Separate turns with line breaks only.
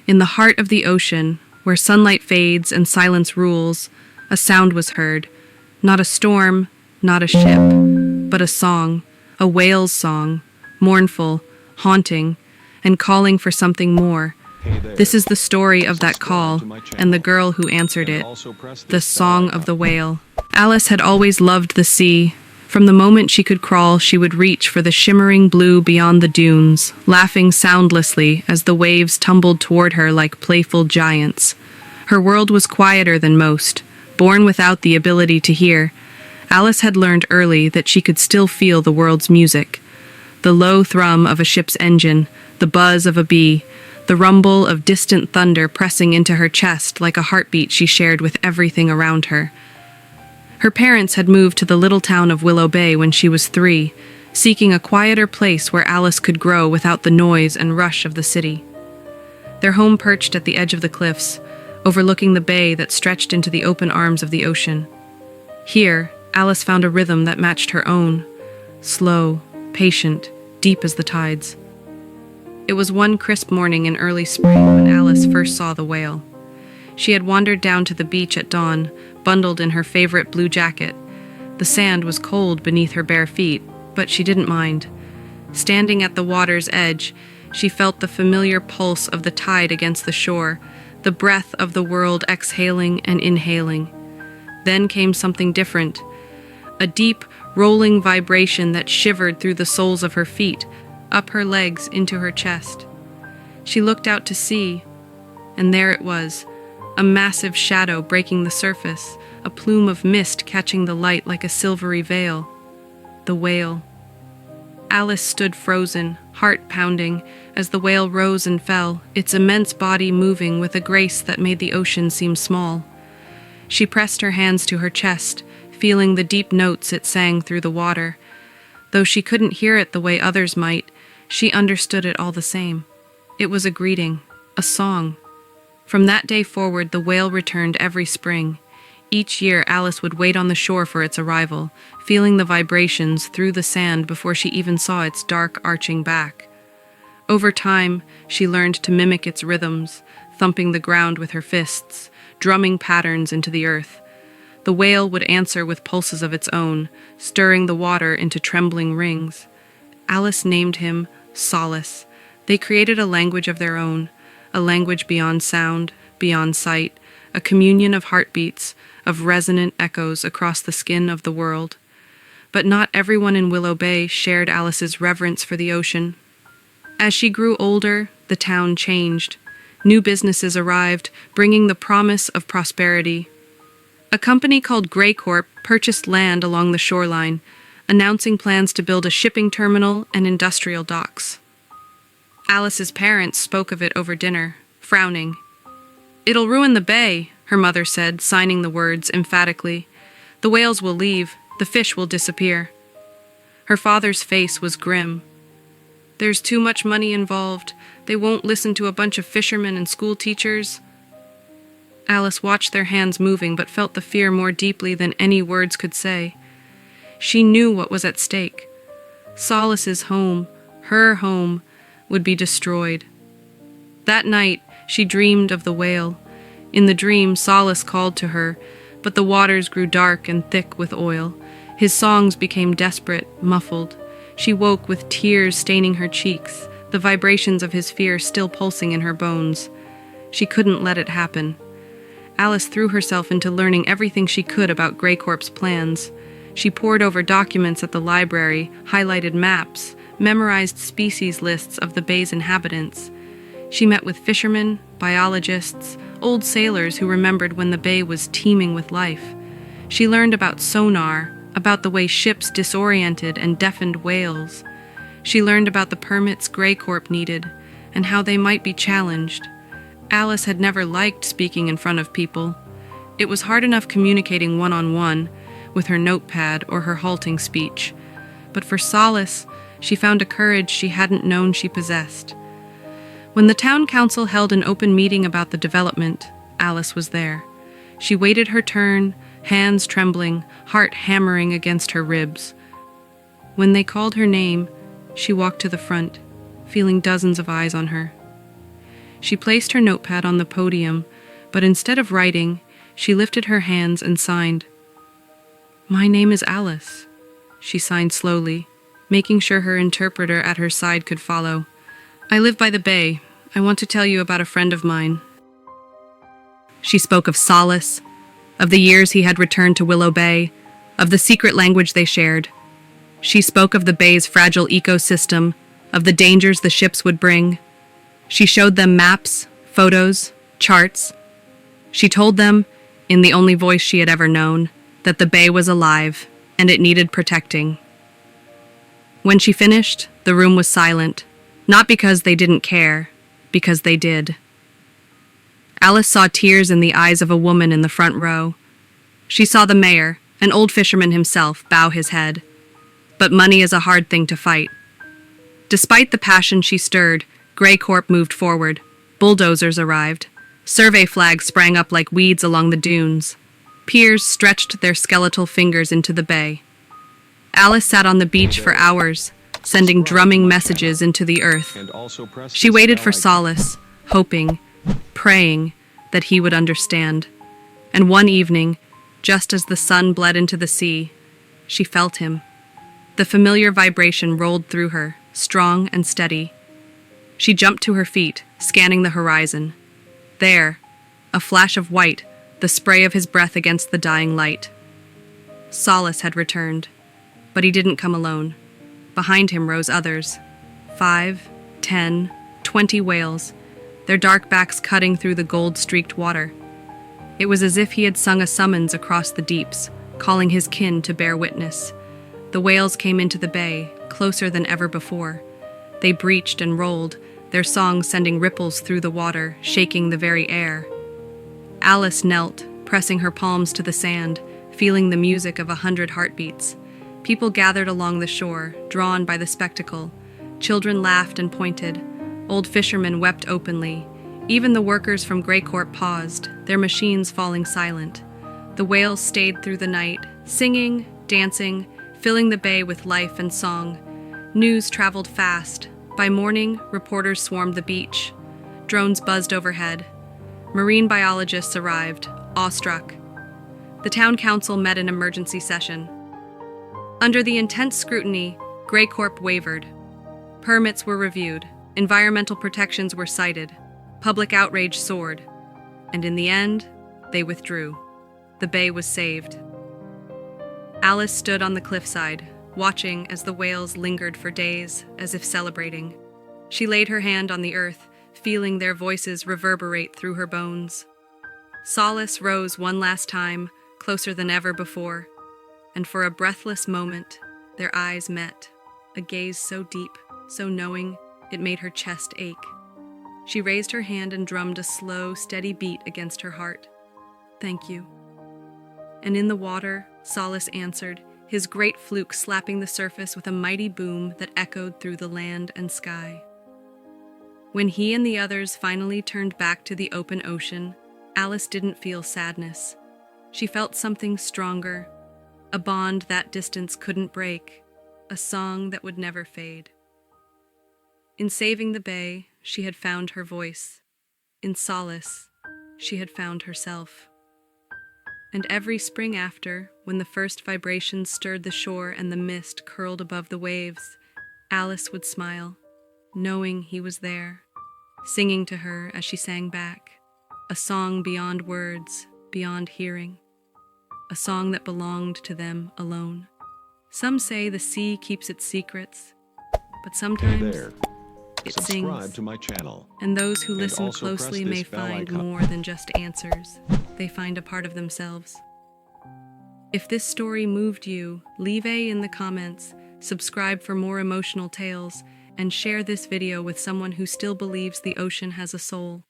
In the heart of the ocean, where sunlight fades and silence rules, a sound was heard. Not a storm, not a ship, but a song, a whale's song, mournful, haunting, and calling for something more. This is the story of that call and the girl who answered it, the song of the whale. Alice had always loved the sea. From the moment she could crawl, she would reach for the shimmering blue beyond the dunes, laughing soundlessly as the waves tumbled toward her like playful giants. Her world was quieter than most. Born without the ability to hear, Alice had learned early that she could still feel the world's music. The low thrum of a ship's engine, the buzz of a bee, the rumble of distant thunder pressing into her chest like a heartbeat she shared with everything around her. Her parents had moved to the little town of Willow Bay when she was 3, seeking a quieter place where Alice could grow without the noise and rush of the city. Their home perched at the edge of the cliffs, overlooking the bay that stretched into the open arms of the ocean. Here, Alice found a rhythm that matched her own, slow, patient, deep as the tides. It was one crisp morning in early spring when Alice first saw the whale. She had wandered down to the beach at dawn, bundled in her favorite blue jacket. The sand was cold beneath her bare feet, but she didn't mind. Standing at the water's edge, she felt the familiar pulse of the tide against the shore, the breath of the world exhaling and inhaling. Then came something different, a deep, rolling vibration that shivered through the soles of her feet, up her legs into her chest. She looked out to sea, and there it was, a massive shadow breaking the surface, a plume of mist catching the light like a silvery veil. The whale. Alice stood frozen, heart pounding, as the whale rose and fell, its immense body moving with a grace that made the ocean seem small. She pressed her hands to her chest, feeling the deep notes it sang through the water. Though she couldn't hear it the way others might, she understood it all the same. It was a greeting, a song. From that day forward, the whale returned every spring. Each year, Alice would wait on the shore for its arrival, feeling the vibrations through the sand before she even saw its dark, arching back. Over time, she learned to mimic its rhythms, thumping the ground with her fists, drumming patterns into the earth. The whale would answer with pulses of its own, stirring the water into trembling rings. Alice named him Solace. They created a language of their own, a language beyond sound, beyond sight, a communion of heartbeats, of resonant echoes across the skin of the world. But not everyone in Willow Bay shared Alice's reverence for the ocean. As she grew older, the town changed. New businesses arrived, bringing the promise of prosperity. A company called Grey Corp purchased land along the shoreline, announcing plans to build a shipping terminal and industrial docks. Alice's parents spoke of it over dinner, frowning. "It'll ruin the bay," her mother said, signing the words emphatically. "The whales will leave, the fish will disappear." Her father's face was grim. "There's too much money involved. They won't listen to a bunch of fishermen and school teachers." Alice watched their hands moving but felt the fear more deeply than any words could say. She knew what was at stake. Solace's home, her home, would be destroyed. That night, she dreamed of the whale. In the dream, Solace called to her, but the waters grew dark and thick with oil. His songs became desperate, muffled. She woke with tears staining her cheeks, the vibrations of his fear still pulsing in her bones. She couldn't let it happen. Alice threw herself into learning everything she could about Grey Corp's plans. She pored over documents at the library, highlighted maps, memorized species lists of the bay's inhabitants. She met with fishermen, biologists, old sailors who remembered when the bay was teeming with life. She learned about sonar, about the way ships disoriented and deafened whales. She learned about the permits Grey Corp needed, and how they might be challenged. Alice had never liked speaking in front of people. It was hard enough communicating one-on-one, with her notepad or her halting speech. But for Solace, she found a courage she hadn't known she possessed. When the town council held an open meeting about the development, Alice was there. She waited her turn, hands trembling, heart hammering against her ribs. When they called her name, she walked to the front, feeling dozens of eyes on her. She placed her notepad on the podium, but instead of writing, she lifted her hands and signed. "My name is Alice," she signed slowly, making sure her interpreter at her side could follow. "I live by the bay. I want to tell you about a friend of mine." She spoke of Solace, of the years he had returned to Willow Bay, of the secret language they shared. She spoke of the bay's fragile ecosystem, of the dangers the ships would bring. She showed them maps, photos, charts. She told them, in the only voice she had ever known, that the bay was alive and it needed protecting. When she finished, the room was silent, not because they didn't care, because they did. Alice saw tears in the eyes of a woman in the front row. She saw the mayor, an old fisherman himself, bow his head. But money is a hard thing to fight. Despite the passion she stirred, Grey Corp moved forward. Bulldozers arrived. Survey flags sprang up like weeds along the dunes. Piers stretched their skeletal fingers into the bay. Alice sat on the beach for hours, sending drumming messages into the earth. She waited for Solace, hoping, praying that he would understand. And one evening, just as the sun bled into the sea, she felt him. The familiar vibration rolled through her, strong and steady. She jumped to her feet, scanning the horizon. There, a flash of white, the spray of his breath against the dying light. Solace had returned, but he didn't come alone. Behind him rose others. 5, 10, 20 whales, their dark backs cutting through the gold-streaked water. It was as if he had sung a summons across the deeps, calling his kin to bear witness. The whales came into the bay, closer than ever before. They breached and rolled, their song sending ripples through the water, shaking the very air. Alice knelt, pressing her palms to the sand, feeling the music of 100 heartbeats. People gathered along the shore, drawn by the spectacle. Children laughed and pointed. Old fishermen wept openly. Even the workers from Grey Corp paused, their machines falling silent. The whales stayed through the night, singing, dancing, filling the bay with life and song. News traveled fast. By morning, reporters swarmed the beach. Drones buzzed overhead. Marine biologists arrived, awestruck. The town council met in emergency session. Under the intense scrutiny, Grey Corp wavered. Permits were reviewed. Environmental protections were cited. Public outrage soared. And in the end, they withdrew. The bay was saved. Alice stood on the cliffside, watching as the whales lingered for days, as if celebrating. She laid her hand on the earth, feeling their voices reverberate through her bones. Solace rose one last time, closer than ever before, and for a breathless moment, their eyes met, a gaze so deep, so knowing, it made her chest ache. She raised her hand and drummed a slow, steady beat against her heart. "Thank you." And in the water, Solace answered, his great fluke slapping the surface with a mighty boom that echoed through the land and sky. When he and the others finally turned back to the open ocean, Alice didn't feel sadness. She felt something stronger, a bond that distance couldn't break, a song that would never fade. In saving the bay, she had found her voice. In Solace, she had found herself. And every spring after, when the first vibrations stirred the shore and the mist curled above the waves, Alice would smile, knowing he was there, singing to her as she sang back, a song beyond words, beyond hearing, a song that belonged to them alone. Some say the sea keeps its secrets, but sometimes it sings.
To my channel.
And those who listen
also press
closely
this
may
bell
find
icon.
more than just answers. They find a part of themselves. If this story moved you, leave a in the comments, subscribe for more emotional tales, and share this video with someone who still believes the ocean has a soul.